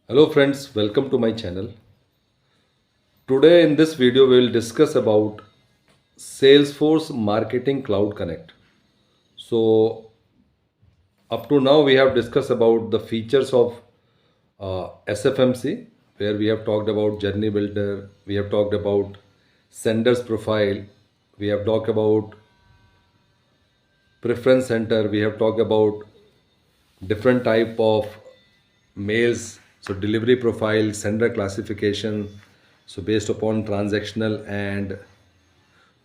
Hello friends, welcome to my channel. Today in this video we will discuss about Salesforce Marketing Cloud Connect. So up to now we have discussed about the features of SFMC, where we have talked about journey builder, we have talked about sender's profile, we have talked about preference center, we have talked about different type of mails, so delivery profile, sender classification, so based upon transactional and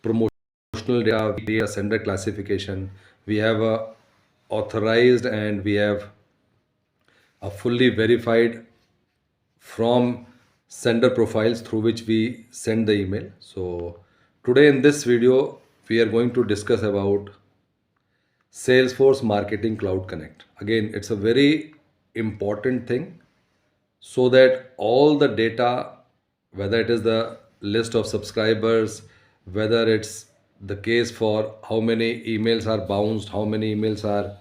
promotional data, we have sender classification, we have a authorized, and we have a fully verified from sender profiles through which we send the email. So today in this video we are going to discuss about Salesforce Marketing Cloud Connect. Again, it's a very important thing, so that all the data, whether it is the list of subscribers, whether it's the case for how many emails are bounced, how many emails are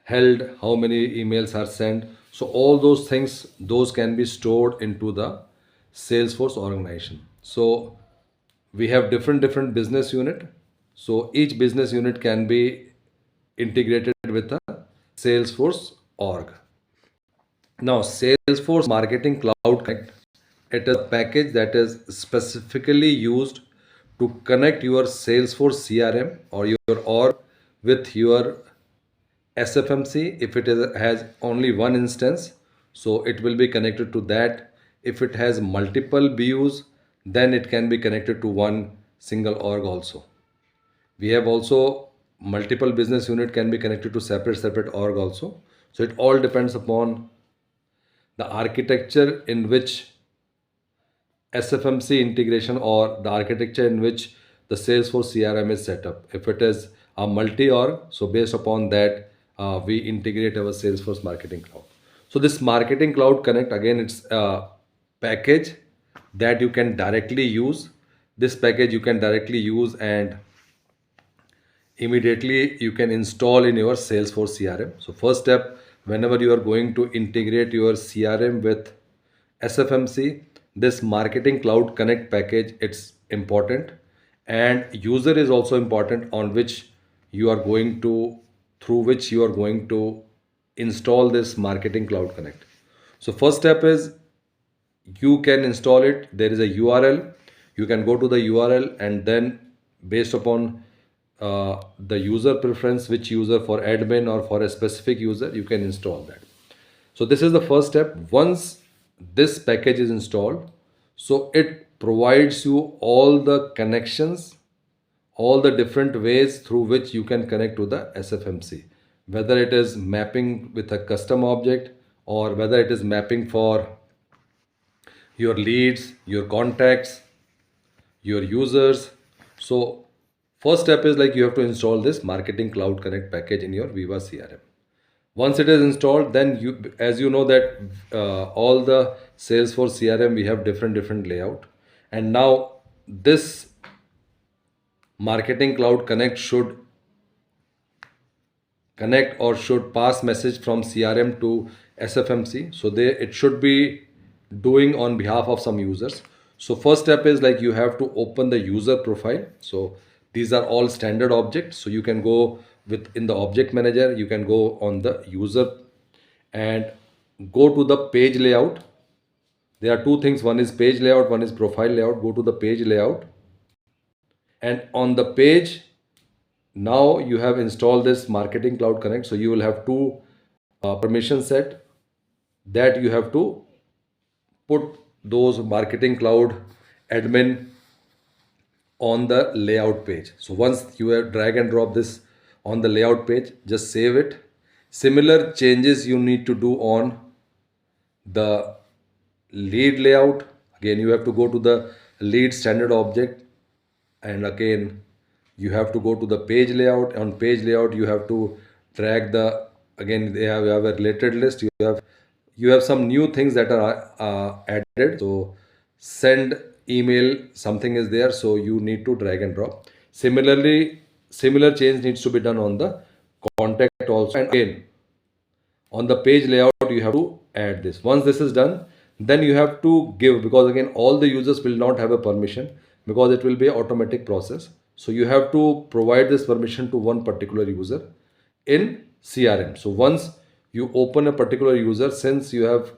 held, how many emails are sent, so all those things, those can be stored into the Salesforce organization. So we have different business unit, so each business unit can be integrated with a Salesforce org. Now, Salesforce Marketing Cloud Connect, it is a package that is specifically used to connect your Salesforce CRM or your org with your SFMC. If it has only one instance, so it will be connected to that. If it has multiple BUs, then it can be connected to one single org also. We have also multiple business unit can be connected to separate org also. So it all depends upon the architecture in which SFMC integration, or the architecture in which the Salesforce CRM is set up. If it is a multi-org, so based upon that, we integrate our Salesforce Marketing Cloud. So this Marketing Cloud Connect, again, it's a package that you can directly use. This package you can directly use, and immediately you can install in your Salesforce CRM. So first step, whenever you are going to integrate your CRM with SFMC, this Marketing Cloud Connect package, it's important, and user is also important, on which you are going to, through which you are going to install this Marketing Cloud Connect. So first step is, you can install it. There is a URL. You can go to the URL, and then based upon the user preference, which user, for admin or for a specific user, you can install that. So this is the first step. Once this package is installed, so it provides you all the connections, all the different ways through which you can connect to the SFMC, whether it is mapping with a custom object, or whether it is mapping for your leads, your contacts, your users. So first step is, like, you have to install this Marketing Cloud Connect package in your Viva CRM. Once it is installed, then you, as you know that all the Salesforce CRM, we have different layout, and now this Marketing Cloud Connect should connect, or should pass message from CRM to SFMC. So they, it should be doing on behalf of some users. So first step is, like, you have to open the user profile. So these are all standard objects. So you can go with, in the object manager, you can go on the user and go to the page layout. There are two things, one is page layout, one is profile layout. Go to the page layout, and on the page, now you have installed this Marketing Cloud Connect. So you will have two permission set, that you have to put those Marketing Cloud admin on the layout page. So once you have drag and drop this on the layout page, just save it. Similar changes you need to do on the lead layout. Again, you have to go to the lead standard object, and again you have to go to the page layout. On page layout, you have to drag the, again they have, you have a related list, you have some new things that are added. So send email, something is there, so you need to drag and drop. Similarly, similar change needs to be done on the contact also, and again on the page layout you have to add this. Once this is done, then you have to give, because again all the users will not have a permission, because it will be an automatic process. So you have to provide this permission to one particular user in CRM. So once you open a particular user, since you have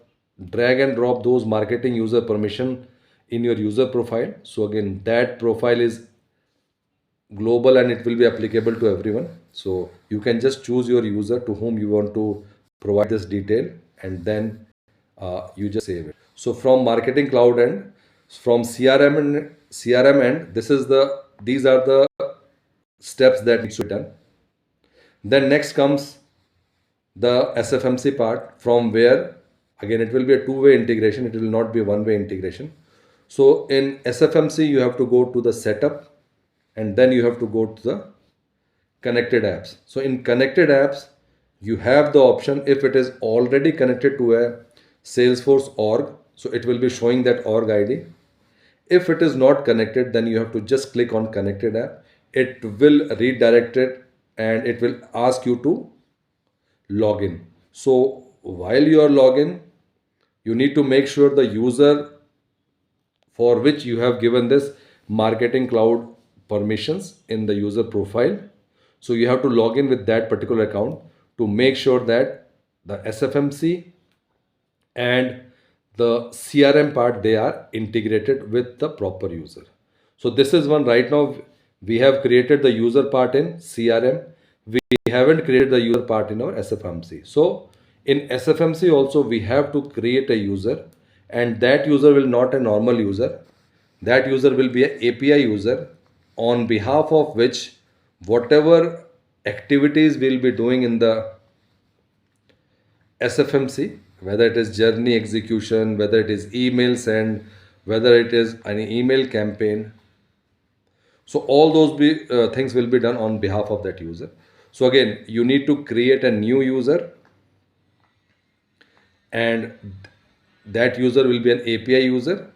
drag and drop those marketing user permission in your user profile, so again that profile is global and it will be applicable to everyone. So you can just choose your user to whom you want to provide this detail, and then you just save it. So from marketing cloud end, from CRM end, these are the steps that needs to be done. Then next comes the SFMC part, from where again it will be a two-way integration, it will not be a one-way integration. So in SFMC you have to go to the setup, and then you have to go to the connected apps. So in connected apps you have the option, if it is already connected to a Salesforce org, so it will be showing that org ID. If it is not connected, then you have to just click on connected app. It will redirect it and it will ask you to log in. So while you are login, you need to make sure the user for which you have given this marketing cloud permissions in the user profile. So you have to log in with that particular account to make sure that the SFMC and the CRM part, they are integrated with the proper user. So this is one. Right now we have created the user part in CRM. We haven't created the user part in our SFMC. So in SFMC also we have to create a user, and that user will not a normal user. That user will be an API user, on behalf of which whatever activities we'll be doing in the SFMC, whether it is journey execution, whether it is email send, whether it is an email campaign, so all those things will be done on behalf of that user. So again, you need to create a new user, and that user will be an API user.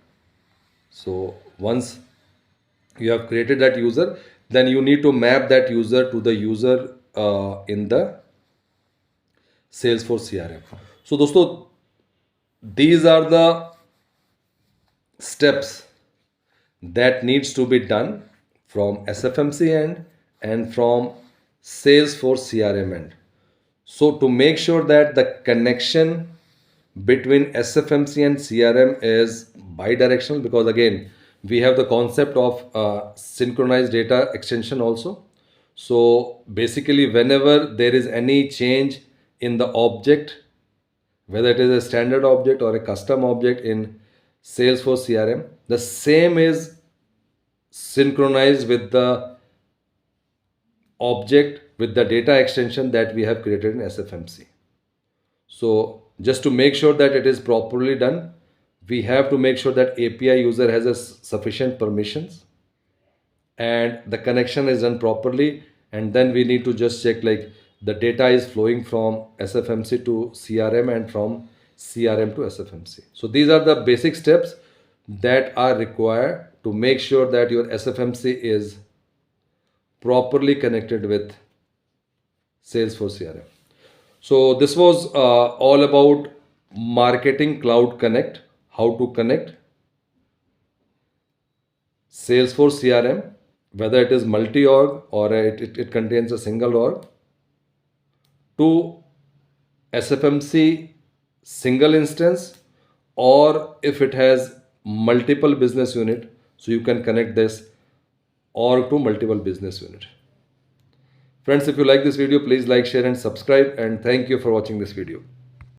So once you have created that user, then you need to map that user to the user in the Salesforce CRM. So दोस्तों, these are the steps that needs to be done from SFMC end and from Salesforce CRM end. So to make sure that the connection between SFMC and CRM is bidirectional, because again we have the concept of synchronized data extension also. So basically whenever there is any change in the object, whether it is a standard object or a custom object in Salesforce CRM, the same is synchronized with the object, with the data extension that we have created in SFMC. So just to make sure that it is properly done, we have to make sure that API user has a sufficient permissions and the connection is done properly, and then we need to just check like the data is flowing from SFMC to CRM and from CRM to SFMC. So these are the basic steps that are required to make sure that your SFMC is properly connected with Salesforce CRM. So this was all about Marketing Cloud Connect, how to connect Salesforce CRM, whether it is multi-org or it contains a single org, to SFMC single instance, or if it has multiple business unit, so you can connect this org to multiple business unit. Friends, if you like this video, please like, share and subscribe, and thank you for watching this video.